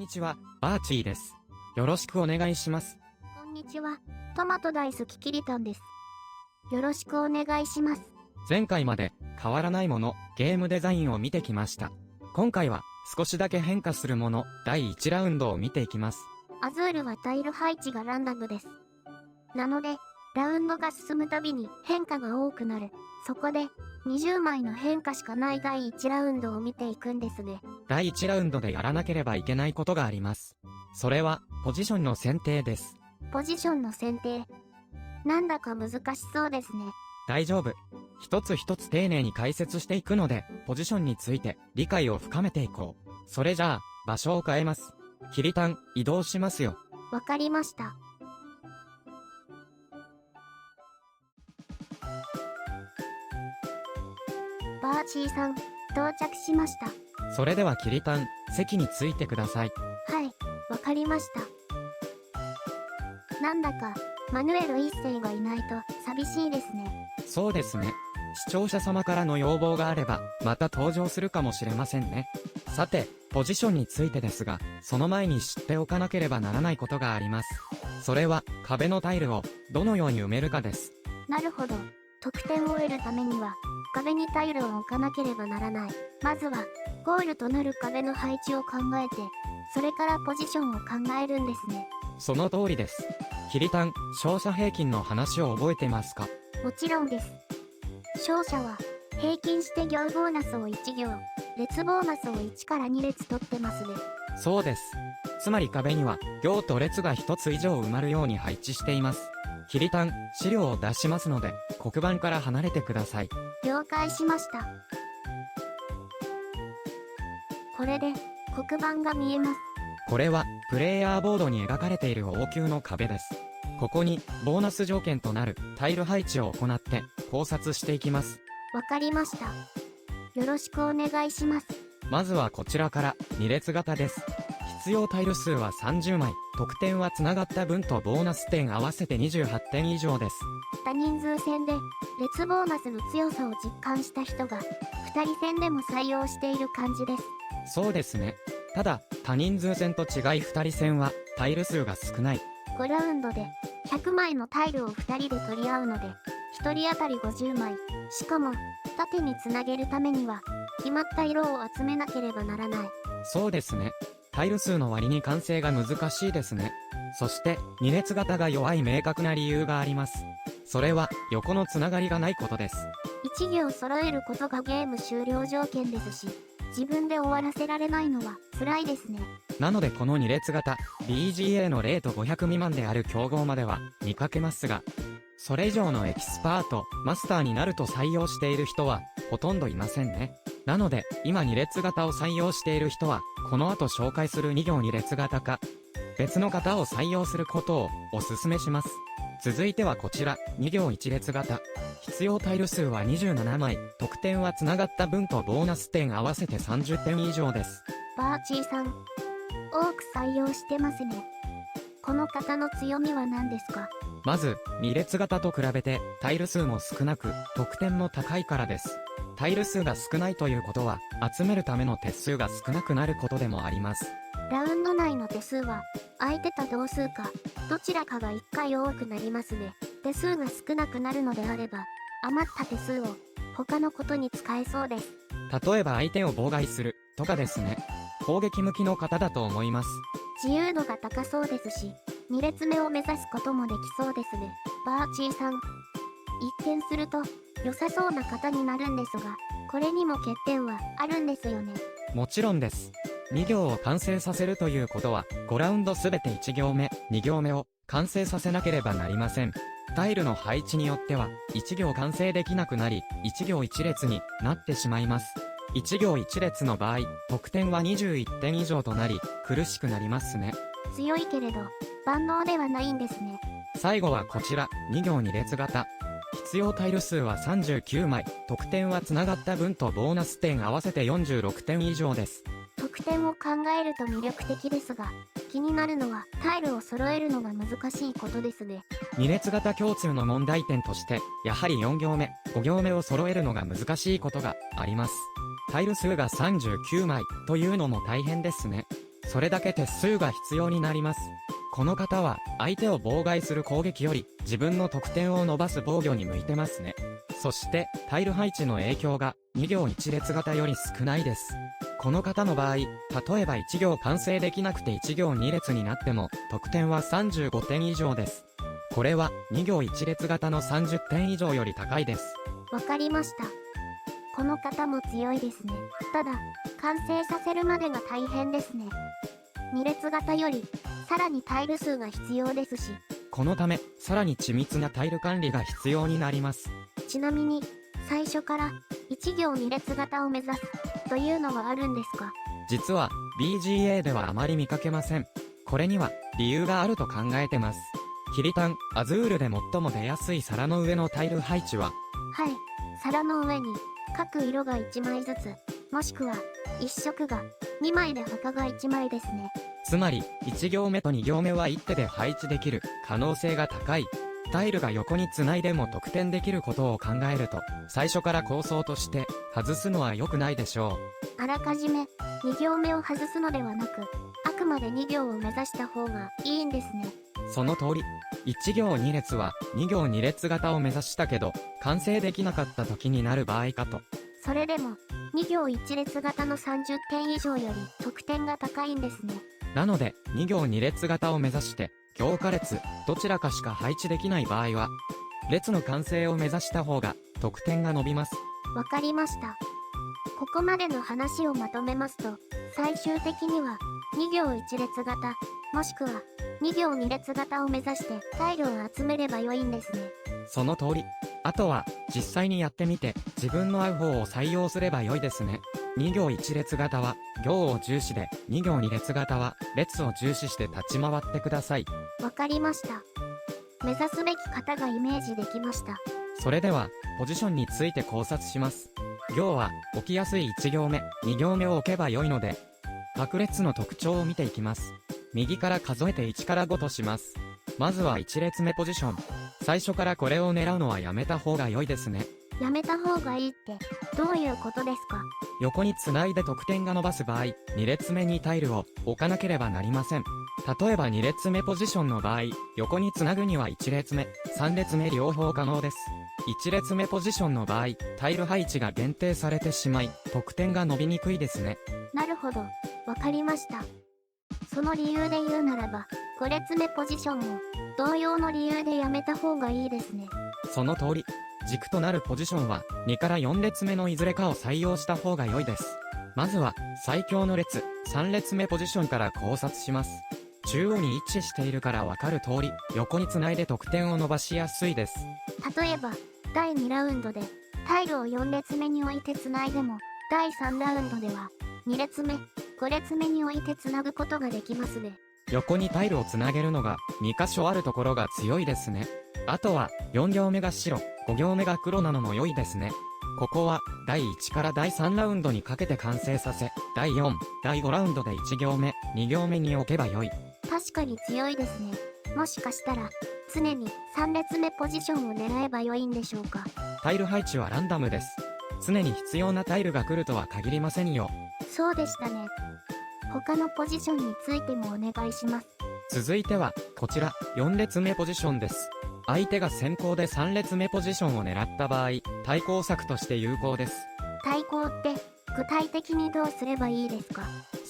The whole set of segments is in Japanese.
にちは、アーチーです。よろしくお願いします。こんにちは、トマト大好きキリタンです。よろしくお願いします。前回まで変わらないもの、ゲームデザインを見てきました。今回は少しだけ変化するもの、第1ラウンドを見ていきます。アズールはタイル配置がランダムです。なので、ラウンドが進むたびに変化が多くなる。そこで、20枚の変化しかない第1ラウンドを見ていくんですね。第1ラウンドでやらなければいけないことがあります。それは、ポジションの選定です。ポジションの選定。なんだか難しそうですね。大丈夫。一つ一つ丁寧に解説していくので、ポジションについて理解を深めていこう。それじゃあ、場所を変えます。キリタン、移動しますよ。わかりました。バーチーさん、到着しました。それではキリタン、席についてください。はい、わかりました。なんだか、マヌエル一世がいないと寂しいですね。そうですね。視聴者様からの要望があれば、また登場するかもしれませんね。さて、ポジションについてですが、その前に知っておかなければならないことがあります。それは、壁のタイルを、どのように埋めるかです。なるほど。得点を得るためには、壁にタイルを置かなければならない。まずは、ゴールとなる壁の配置を考えて、それからポジションを考えるんですね。その通りです。キリタン、勝者平均の話を覚えてますか？もちろんです。勝者は、平均して行ボーナスを1行、列ボーナスを1から2列取ってますね。そうです。つまり壁には、行と列が1つ以上埋まるように配置しています。キリタン、資料を出しますので、黒板から離れてください。了解しました。これで、黒板が見えます。これは、プレイヤーボードに描かれている王宮の壁です。ここに、ボーナス条件となるタイル配置を行って、考察していきます。わかりました。よろしくお願いします。まずはこちらから、2列型です。必要タイル数は30枚、得点は繋がった分とボーナス点合わせて28点以上です。多人数戦で、列ボーナスの強さを実感した人が、2人戦でも採用している感じです。そうですね。ただ、多人数戦と違い2人戦は、タイル数が少ない。5ラウンドで、100枚のタイルを2人で取り合うので、1人当たり50枚。しかも、縦につなげるためには、決まった色を集めなければならない。そうですね。タイル数の割に完成が難しいですね。そして、2列型が弱い明確な理由があります。それは、横のつながりがないことです。1行揃えることがゲーム終了条件ですし、自分で終わらせられないのは辛いですね。なのでこの2列型、BGA の0と500未満である競合までは見かけますが、それ以上のエキスパート、マスターになると採用している人はほとんどいませんね。なので、今2列型を採用している人は、この後紹介する2行2列型か、別の型を採用することをお勧めします。続いてはこちら、2行1列型。必要タイル数は27枚、得点は繋がった分とボーナス点合わせて30点以上です。バーチーさん、多く採用してますね。この型の強みは何ですか？まず、2列型と比べて、タイル数も少なく、得点も高いからです。タイル数が少ないということは、集めるための手数が少なくなることでもあります。ラウンド内の手数は、相手と同数か、どちらかが1回多くなりますね。手数が少なくなるのであれば、余った手数を、他のことに使えそうです。例えば相手を妨害する、とかですね。攻撃向きの型だと思います。自由度が高そうですし、2列目を目指すこともできそうですね。バーチーさん。一見すると、良さそうな型になるんですが、これにも欠点はあるんですよね。もちろんです。2行を完成させるということは、5ラウンドすべて1行目、2行目を完成させなければなりません。タイルの配置によっては、1行完成できなくなり、1行1列になってしまいます。1行1列の場合、得点は21点以上となり、苦しくなりますね。強いけれど、万能ではないんですね。最後はこちら、2行2列型。必要タイル数は39枚、得点は繋がった分とボーナス点合わせて46点以上です。得点を考えると魅力的ですが、気になるのはタイルを揃えるのが難しいことですね。2列型共通の問題点として、やはり4行目、5行目を揃えるのが難しいことがあります。タイル数が39枚というのも大変ですね。それだけ手数が必要になります。この方は、相手を妨害する攻撃より、自分の得点を伸ばす防御に向いてますね。そして、タイル配置の影響が、2行1列型より少ないです。この方の場合、例えば1行完成できなくて1行2列になっても、得点は35点以上です。これは、2行1列型の30点以上より高いです。わかりました。この方も強いですね。ただ、完成させるまでが大変ですね。2列型より、さらにタイル数が必要ですし。このため、さらに緻密なタイル管理が必要になります。ちなみに、最初から、1行2列型を目指す、というのはあるんですか？実は、BGA ではあまり見かけません。これには、理由があると考えてます。キリタン、アズールで最も出やすい皿の上のタイル配置は、はい、皿の上に、各色が1枚ずつ、もしくは、1色が、2枚で他が1枚ですね。つまり、1行目と2行目は一手で配置できる可能性が高い。タイルが横に繋いでも得点できることを考えると、最初から構想として外すのは良くないでしょう。あらかじめ2行目を外すのではなく、あくまで2行を目指した方がいいんですね。その通り。1行2列は2行2列型を目指したけど、完成できなかった時になる場合かと。それでも、2行1列型の30点以上より得点が高いんですね。なので、2行2列型を目指して、行化列、どちらかしか配置できない場合は、列の完成を目指した方が、得点が伸びます。わかりました。ここまでの話をまとめますと、最終的には、2行1列型、もしくは、2行2列型を目指してタイルを集めれば良いんですね。その通り。あとは、実際にやってみて、自分の合う方を採用すれば良いですね。2行1列型は、行を重視で、2行2列型は、列を重視して立ち回ってください。わかりました。目指すべき方がイメージできました。それでは、ポジションについて考察します。行は、置きやすい1行目、2行目を置けば良いので、各列の特徴を見ていきます。右から数えて1から5とします。まずは1列目ポジション。最初からこれを狙うのはやめた方が良いですね。やめた方がいいって、どういうことですか？横に繋いで得点が伸ばす場合、2列目にタイルを置かなければなりません。例えば2列目ポジションの場合、横に繋ぐには1列目、3列目両方可能です。1列目ポジションの場合、タイル配置が限定されてしまい、得点が伸びにくいですね。なるほど、わかりました。その理由で言うならば、5列目ポジションも、同様の理由でやめた方がいいですね。その通り。軸となるポジションは、2から4列目のいずれかを採用した方が良いです。まずは、最強の列、3列目ポジションから考察します。中央に位置しているからわかる通り、横に繋いで得点を伸ばしやすいです。例えば、第2ラウンドで、タイルを4列目に置いて繋いでも、第3ラウンドでは、2列目、5列目に置いて繋ぐことができますね。横にタイルを繋げるのが、2箇所あるところが強いですね。あとは、4行目が白、5行目が黒なのも良いですね。ここは、第1から第3ラウンドにかけて完成させ、第4、第5ラウンドで1行目、2行目に置けば良い。確かに強いですね。もしかしたら、常に3列目ポジションを狙えば良いんでしょうか。タイル配置はランダムです。常に必要なタイルが来るとは限りませんよ。そうでしたね。他のポジションについてもお願いします。続いては、こちら、4列目ポジションです。相手が先行で3列目ポジションを狙った場合、対抗策として有効です。対抗って、具体的にどうすればいいですか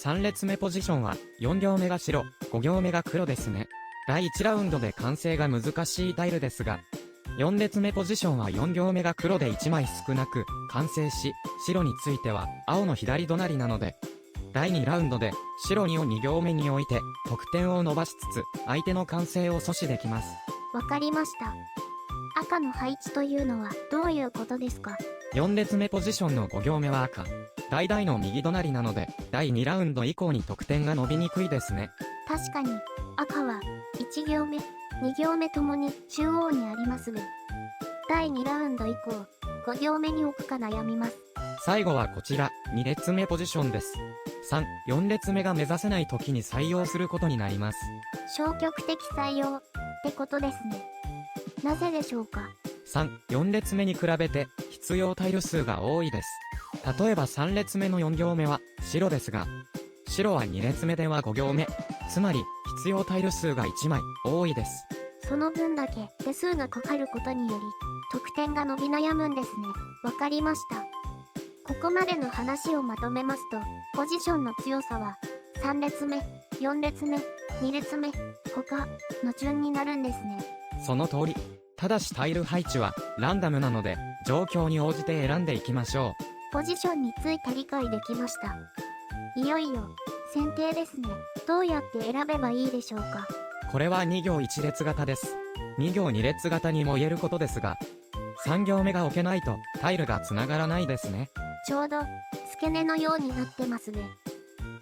？3列目ポジションは、4行目が白、5行目が黒ですね。第1ラウンドで完成が難しいタイルですが、4列目ポジションは4行目が黒で1枚少なく、完成し、白については、青の左隣なので、第2ラウンドで、白2を2行目に置いて、得点を伸ばしつつ、相手の完成を阻止できます。わかりました。赤の配置というのはどういうことですか？4列目ポジションの5行目は赤。大々の右隣なので、第2ラウンド以降に得点が伸びにくいですね。確かに、赤は、1行目、2行目ともに中央にありますね。第2ラウンド以降、5行目に置くか悩みます。最後はこちら、2列目ポジションです。3、4列目が目指せない時に採用することになります。消極的採用ってことですね。なぜでしょうか？ 3、4列目に比べて必要タイル数が多いです。例えば3列目の4行目は白ですが、白は2列目では5行目。つまり、必要タイル数が1枚、多いです。その分だけ手数がかかることにより、得点が伸び悩むんですね。わかりました。ここまでの話をまとめますと、ポジションの強さは、3列目、4列目、2列目、他の順になるんですね。その通り。ただしタイル配置は、ランダムなので、状況に応じて選んでいきましょう。ポジションについて理解できました。いよいよ、選定ですね。どうやって選べばいいでしょうか。これは2行1列型です。2行2列型にも言えることですが、3行目が置けないとタイルが繋がらないですね。ちょうど、付け根のようになってますね。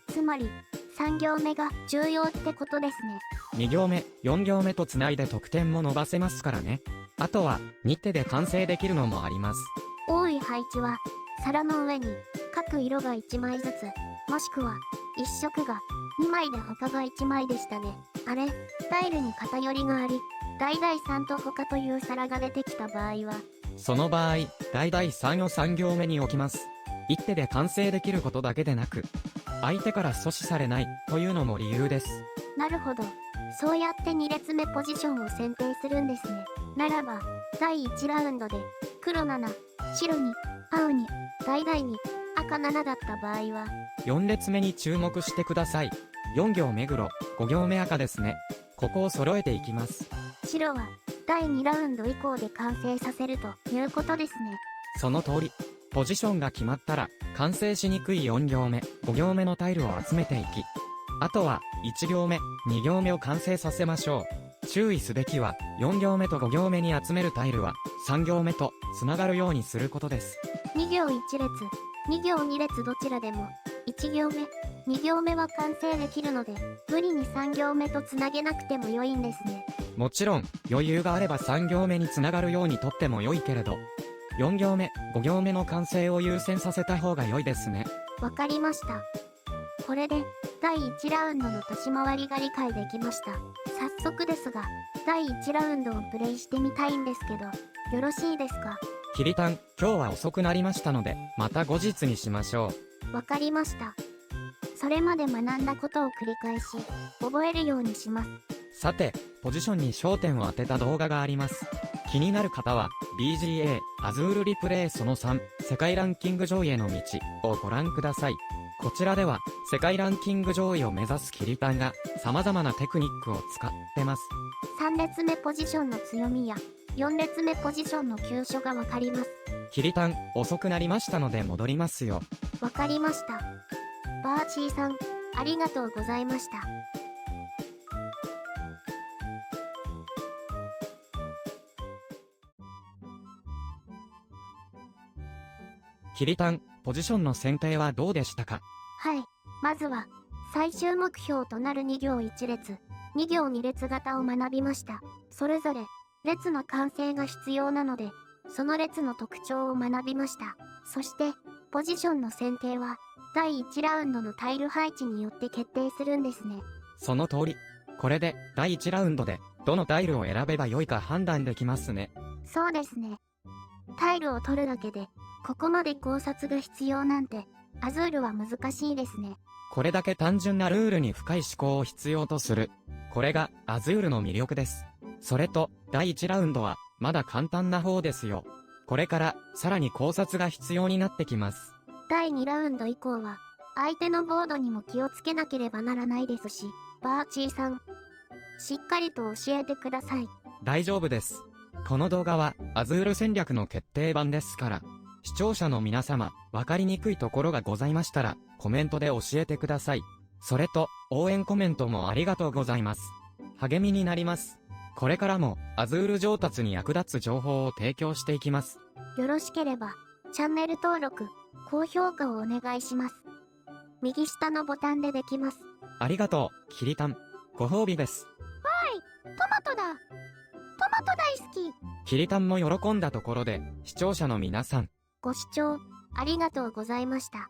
つまり、3行目が重要ってことですね。2行目、4行目と繋いで得点も伸ばせますからね。あとは、2手で完成できるのもあります。多い配置は、皿の上に、各色が1枚ずつ、もしくは、1色が2枚で他が1枚でしたね。あれ、タイルに偏りがあり、代々3と他という皿が出てきた場合は、その場合、代々3を3行目に置きます。1手で完成できることだけでなく、相手から阻止されないというのも理由です。なるほど。そうやって2列目ポジションを選定するんですね。ならば、第1ラウンドで、黒7、白2、青2、代々2、赤7だった場合は、4列目に注目してください。4行目黒、5行目赤ですね。ここを揃えていきます。白は、第2ラウンド以降で完成させるということですね。その通り。ポジションが決まったら、完成しにくい4行目、5行目のタイルを集めていき、あとは、1行目、2行目を完成させましょう。注意すべきは、4行目と5行目に集めるタイルは、3行目と、つながるようにすることです。2行1列、2行2列どちらでも、1行目、2行目は完成できるので、無理に3行目とつなげなくても良いんですね。もちろん、余裕があれば3行目につながるようにとっても良いけれど、4行目、5行目の完成を優先させた方が良いですね。わかりました。これで、第1ラウンドの年回りが理解できました。早速ですが、第1ラウンドをプレイしてみたいんですけど、よろしいですか？キリタン、今日は遅くなりましたので、また後日にしましょう。わかりました。それまで学んだことを繰り返し、覚えるようにします。さて、ポジションに焦点を当てた動画があります。気になる方は、BGA、アズールリプレイその3、世界ランキング上位への道をご覧ください。こちらでは、世界ランキング上位を目指すキリタンが、様々なテクニックを使ってます。3列目ポジションの強みや、4列目ポジションの急所がわかります。キリタン、遅くなりましたので戻りますよ。わかりました。バーチーさん、ありがとうございました。キリタン、ポジションの選定はどうでしたか？はい。まずは、最終目標となる2行1列、2行2列型を学びました。それぞれ、列の完成が必要なので、その列の特徴を学びました。そして、ポジションの選定は、第1ラウンドのタイル配置によって決定するんですね。その通り。これで、第1ラウンドで、どのタイルを選べばよいか判断できますね。そうですね。タイルを取るだけで、ここまで考察が必要なんて、アズールは難しいですね。これだけ単純なルールに深い思考を必要とする。これが、アズールの魅力です。それと、第1ラウンドは、まだ簡単な方ですよ。これから、さらに考察が必要になってきます。第2ラウンド以降は、相手のボードにも気をつけなければならないですし、バーチーさん、しっかりと教えてください。大丈夫です。この動画は、アズール戦略の決定版ですから、視聴者の皆様、わかりにくいところがございましたら、コメントで教えてください。それと、応援コメントもありがとうございます。励みになります。これからも、アズール上達に役立つ情報を提供していきます。よろしければ、チャンネル登録、高評価をお願いします。右下のボタンでできます。ありがとう、キリタン。ご褒美です。トマトだ。トマト大好き。キリタンも喜んだところで、視聴者の皆さん、ご視聴、ありがとうございました。